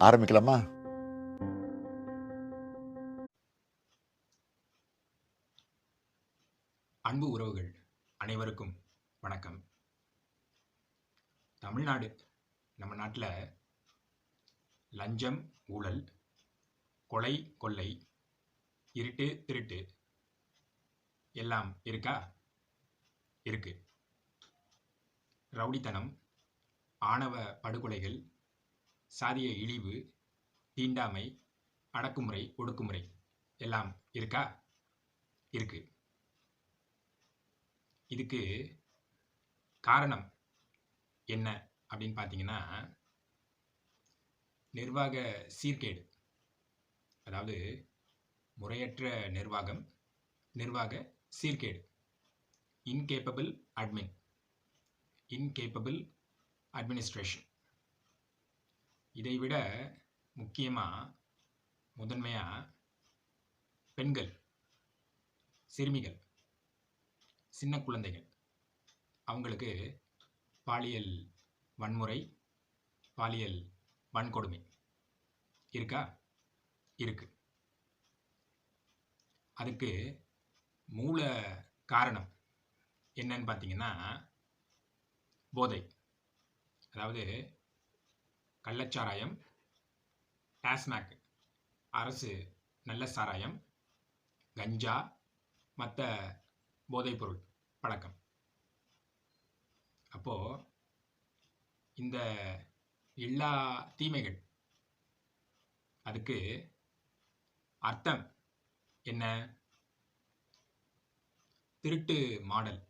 ஆரம்பிக்கலாமா? அன்பு உறவுகள் அனைவருக்கும் வணக்கம். தமிழ்நாடு, நம்ம நாட்டில் லஞ்சம், ஊழல், கொலை, கொள்ளை, இருட்டு, திருட்டு எல்லாம் இருக்கா? இருக்கு. ரவுடித்தனம், ஆணவ படுகொலைகள், சாதிய இழிவு, தீண்டாமை, அடக்குமுறை, ஒடுக்குமுறை எல்லாம் இருக்கா? இருக்கு. இதுக்கு காரணம் என்ன அப்படின்னு பார்த்தீங்கன்னா, நிர்வாக சீர்கேடு. அதாவது முறையற்ற நிர்வாகம், நிர்வாக சீர்கேடு. Incapable administration. இதைவிட முக்கியமாக, முதன்மையாக பெண்கள், சிறுமிகள், சின்ன குழந்தைகள், அவங்களுக்கு பாலியல் வன்முறை, பாலியல் வன்கொடுமை இருக்கா? இருக்கு. அதுக்கு மூல காரணம் என்னன்னு பார்த்தீங்கன்னா, போதை. அதாவது கள்ளச்சாராயம், டாஸ்மாக் அரசு நல்ல சாராயம், கஞ்சா, மற்ற போதைப்பொருள் பழக்கம். அப்போ இந்த எல்லா தீமைகள், அதுக்கு அர்த்தம் என்ன? திருட்டு மாடல்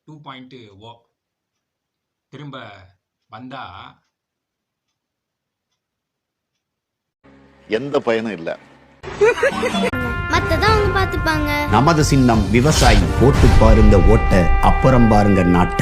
2.0 திரும்ப வந்தா எந்த பயனும் இல்லை. மத்ததான் அவங்க பாத்துப்பாங்க. நமது சின்னம் விவசாயி. போட்டு பாருங்க ஓட்ட, அப்புறம் பாருங்க நாட்டை.